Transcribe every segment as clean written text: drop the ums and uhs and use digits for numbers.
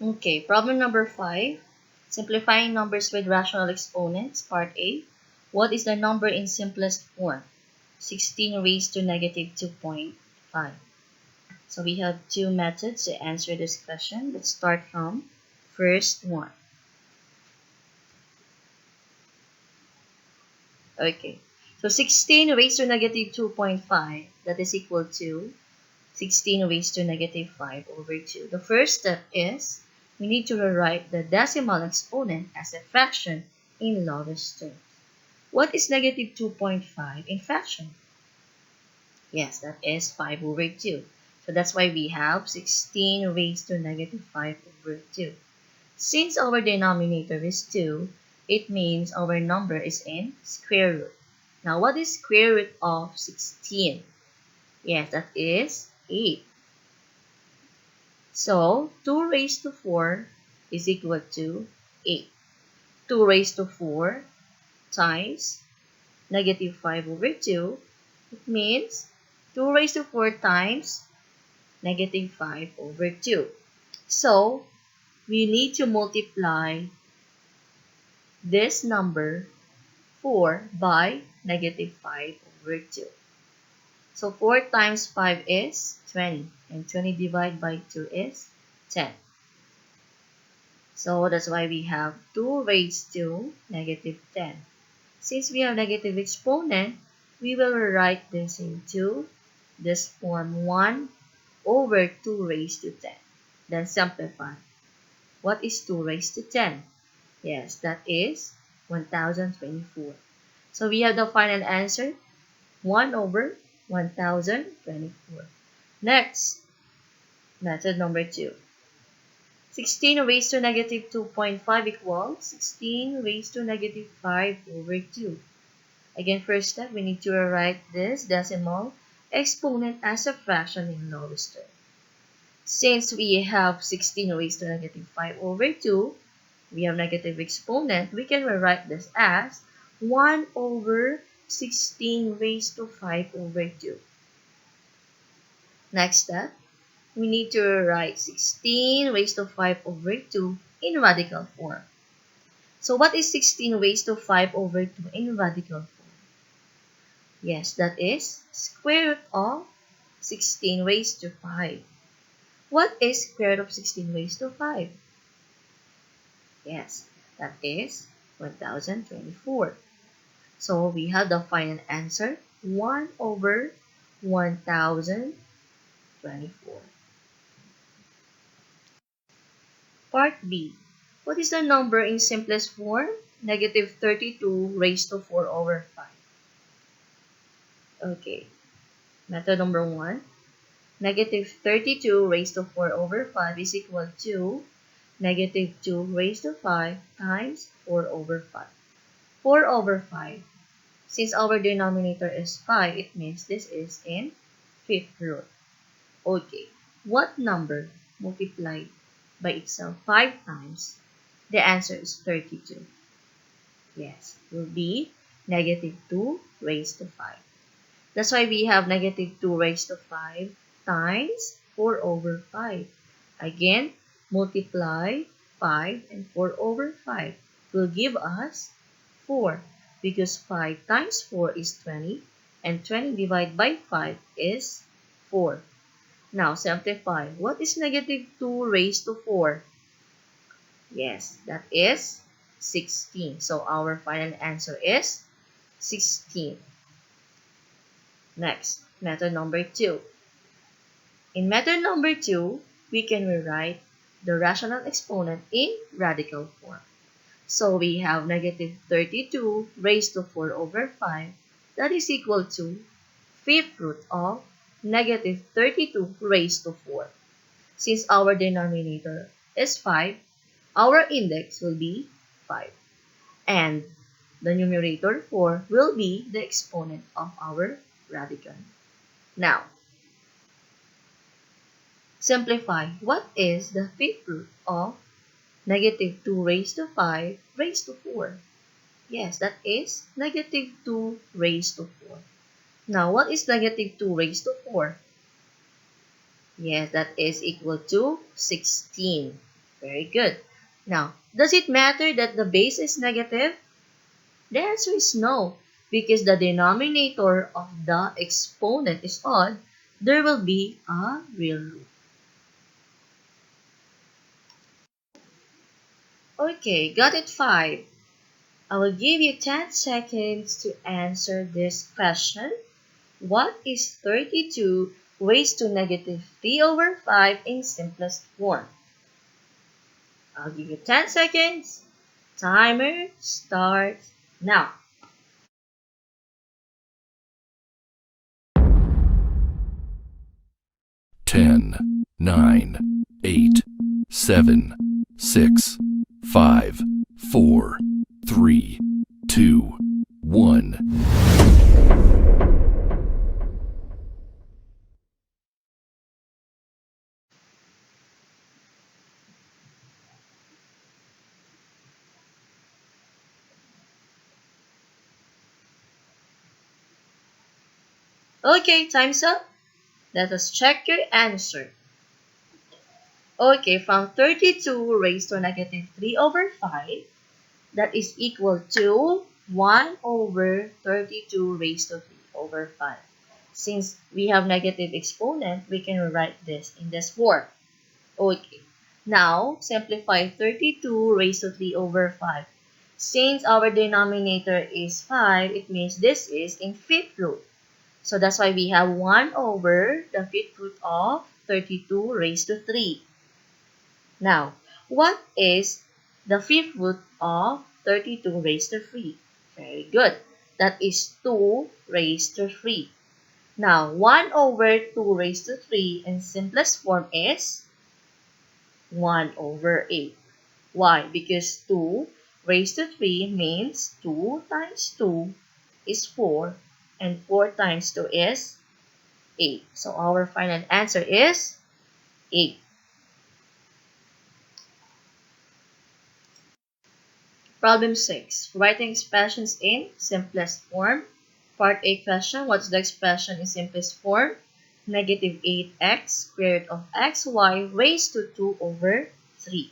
Okay, problem number 5. Simplifying numbers with rational exponents, part A. What is the number in simplest form? 16 raised to negative 2.5. So we have two methods to answer this question. Let's start from first one. Okay, so 16 raised to negative 2.5, that is equal to 16 raised to negative 5 over 2. The first step is we need to rewrite the decimal exponent as a fraction in lowest terms. What is negative 2.5 in fraction? Yes, that is 5 over 2. So that's why we have 16 raised to negative 5 over 2. Since our denominator is 2, it means our number is in square root. Now, what is square root of 16? Yes, that is 8. So, 2 raised to 4 is equal to 8. 2 raised to 4 times negative 5 over 2, it means 2 raised to 4 times negative 5 over 2. So, we need to multiply this number 4 by negative 5 over 2. So 4 times 5 is 20, and 20 divided by 2 is 10. So that's why we have 2 raised to negative 10. Since we have negative exponent, we will rewrite this into this form 1 over 2 raised to 10. Then simplify. What is 2 raised to 10? Yes, that is 1024. So we have the final answer, 1 over 1024. Next, method number 2. 16 raised to negative 2.5 equals 16 raised to negative 5 over 2. Again, first step, we need to rewrite this decimal exponent as a fraction in lowest term. Since we have 16 raised to negative 5 over 2, we have negative exponent, we can rewrite this as 1 over 16 raised to 5 over 2. Next step, we need to rewrite 16 raised to 5 over 2 in radical form. So what is 16 raised to 5 over 2 in radical form? Yes, that is square root of 16 raised to 5. What is square root of 16 raised to 5? Yes, that is 1024. So we have the final answer, 1 over 1024. Part B. What is the number in simplest form? Negative 32 raised to 4 over 5. Okay. Method number 1. Negative 32 raised to 4 over 5 is equal to negative 2 raised to 5 times 4 over 5. 4 over 5. Since our denominator is 5, it means this is in fifth root. Okay. What number multiplied by itself 5 times? The answer is 32. Yes, will be negative 2 raised to 5. That's why we have negative 2 raised to 5 times 4 over 5. Again, multiply 5 and 4 over 5 will give us 4, because 5 times 4 is 20 and 20 divided by 5 is 4. Now simplify. What is negative 2 raised to 4? Yes, that is 16. So our final answer is 16. Next, method number 2. In method number 2, we can rewrite the rational exponent in radical form. So we have negative 32 raised to 4 over 5. That is equal to fifth root of negative 32 raised to 4. Since our denominator is 5, our index will be 5. And the numerator 4 will be the exponent of our radical. Now, simplify. What is the fifth root of negative 2 raised to 5 raised to 4? Yes, that is negative 2 raised to 4. Now, what is negative 2 raised to 4? Yes, that is equal to 16. Very good. Now, does it matter that the base is negative? The answer is no, because the denominator of the exponent is odd, there will be a real root. Okay, got it 5. I will give you 10 seconds to answer this question. What is 32 raised to negative 3 over 5 in simplest form? I'll give you 10 seconds. Timer starts now. 10, 9, 8, 7, 6, 5, 4, 3, 2, 1. Okay, time's up. Let us check your answer. Okay, from 32 raised to negative 3 over 5, that is equal to 1 over 32 raised to 3 over 5. Since we have negative exponent, we can write this in this form. Okay. Now, simplify 32 raised to 3 over 5. Since our denominator is 5, it means this is in fifth root. So that's why we have 1 over the fifth root of 32 raised to 3. Now, what is the fifth root of 32 raised to 3? Very good. That is 2 raised to 3. Now, 1 over 2 raised to 3 in simplest form is 1 over 8. Why? Because 2 raised to 3 means 2 times 2 is 4, and 4 times 2 is 8. So our final answer is 8. Problem 6. Writing expressions in simplest form. Part A question. What's the expression in simplest form? Negative 8x squared of xy raised to 2 over 3.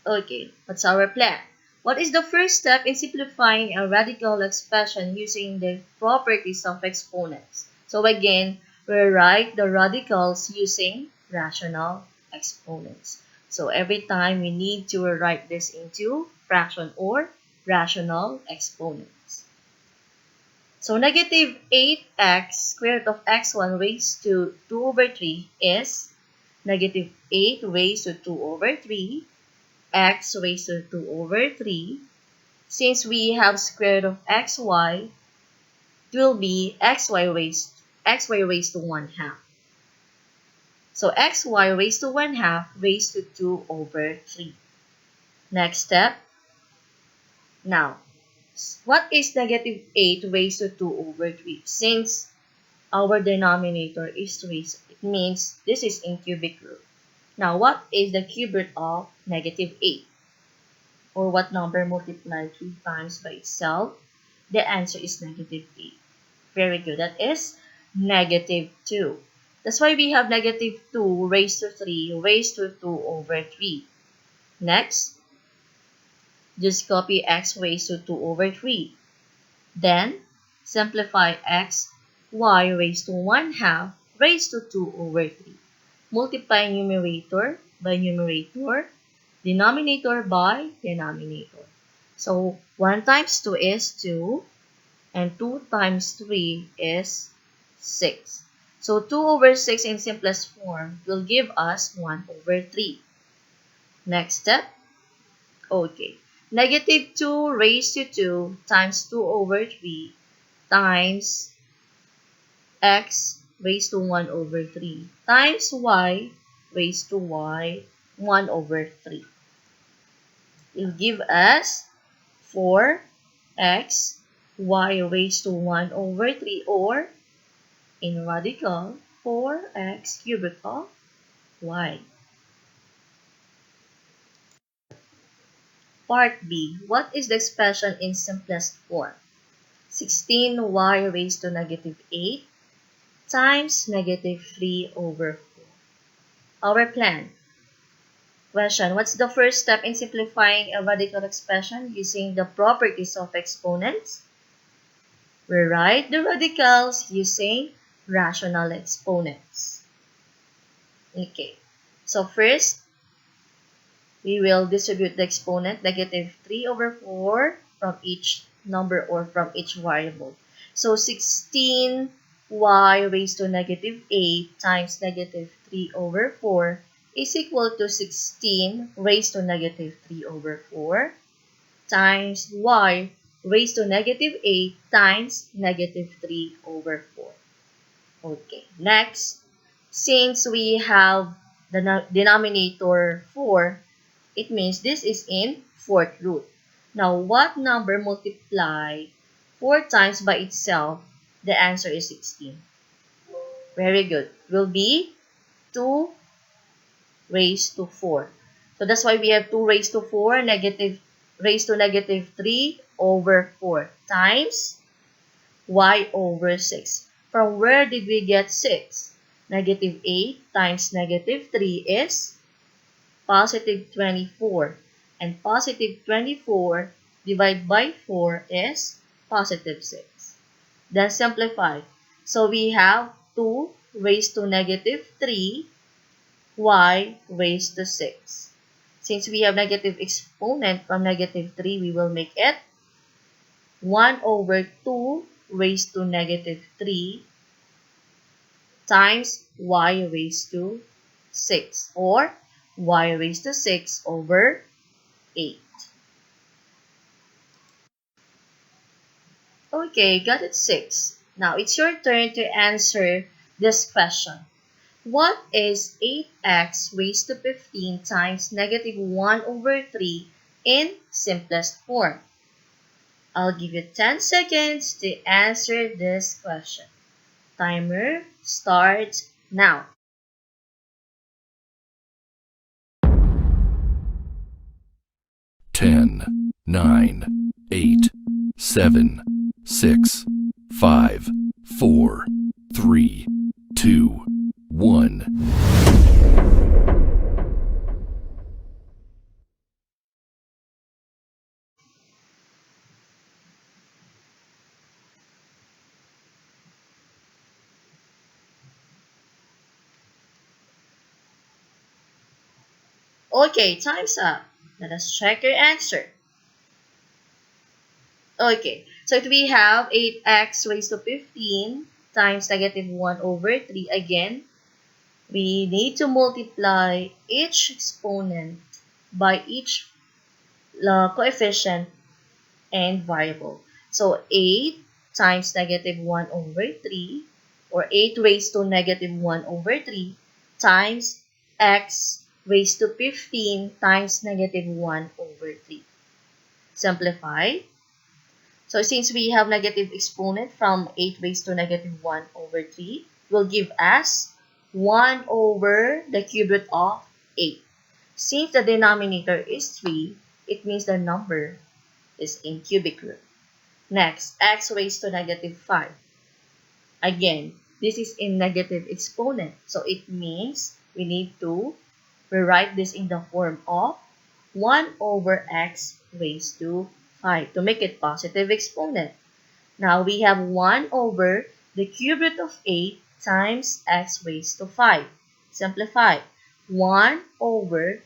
Okay, what's our plan? What is the first step in simplifying a radical expression using the properties of exponents? So again, we write the radicals using rational exponents. So every time we need to write this into fraction or rational exponents. So negative 8x squared of x1 raised to 2 over 3 is negative 8 raised to 2 over 3 x raised to 2 over 3. Since we have square root of xy, it will be xy raised to 1 half. So xy raised to 1 half raised to 2 over 3. Next step. Now, what is negative 8 raised to 2 over 3? Since our denominator is raised, it means this is in cubic root. Now, what is the cube root of negative 8? Or what number multiplied 3 times by itself? The answer is negative 8. Very good. That is negative 2. That's why we have negative 2 raised to 3 raised to 2 over 3. Next, just copy x raised to 2 over 3. Then, simplify x, y raised to 1 half raised to 2 over 3. Multiply numerator by numerator, denominator by denominator. So, 1 times 2 is 2, and 2 times 3 is 6. So, 2 over 6 in simplest form will give us 1 over 3. Next step. Okay. Negative 2 raised to 2 times 2 over 3 times x raised to 1 over 3 times y raised to 1 over 3. Will give us 4x y raised to 1 over 3, or in radical 4x cubed of y. Part B. What is the expression in simplest form? 16y raised to negative 8 times negative 3 over 4. Our plan. Question. What's the first step in simplifying a radical expression using the properties of exponents? Rewrite the radicals using rational exponents. Okay. So first, we will distribute the exponent negative 3 over 4 from each number or from each variable. So 16y raised to negative 8 times negative 3 over 4 is equal to 16 raised to negative 3 over 4 times y raised to negative 8 times negative 3 over 4. Okay, next, since we have the denominator 4, it means this is in fourth root. Now, what number multiply 4 times by itself? The answer is 16. Very good. Will be 2 raised to 4. So that's why we have 2 raised to 4, negative raised to negative 3 over 4 times y over 6. From where did we get 6? Negative 8 times negative 3 is positive 24. And positive 24 divided by 4 is positive 6. Then simplify. So we have 2 raised to negative 3 y raised to 6. Since we have negative exponent from negative 3, we will make it 1 over 2 raised to negative 3 times y raised to 6 or y raised to 6 over 8. Okay, got it 6. Now it's your turn to answer this question. What is 8x raised to 15 times negative 1 over 3 in simplest form? I'll give you 10 seconds to answer this question. Timer starts now. 10, 9, 8, 7, 6, 5, 4, 3, 2, 1. Okay, time's up. Let us check your answer. Okay, so we have 8x raised to 15 times negative 1 over 3. Again, we need to multiply each exponent by each coefficient and variable. So 8 times negative 1 over 3 or 8 raised to negative 1 over 3 times x raised to 15 times negative 1 over 3. Simplify. So since we have negative exponent from 8 raised to negative 1 over 3, will give us 1 over the cube root of 8. Since the denominator is 3, it means the number is in cubic root. Next, x raised to negative 5. Again, this is in negative exponent. So it means we need to rewrite this in the form of 1 over x raised to 5 to make it positive exponent. Now we have 1 over the cube root of 8 times x raised to 5. Simplify. 1 over,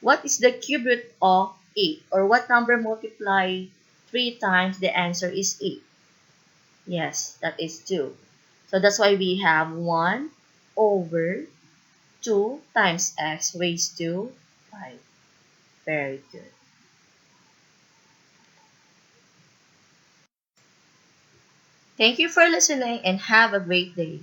what is the cube root of 8? Or what number multiply 3 times? The answer is 8. Yes, that is 2. So that's why we have 1 over 2 times x raised to 5. Very good. Thank you for listening and have a great day.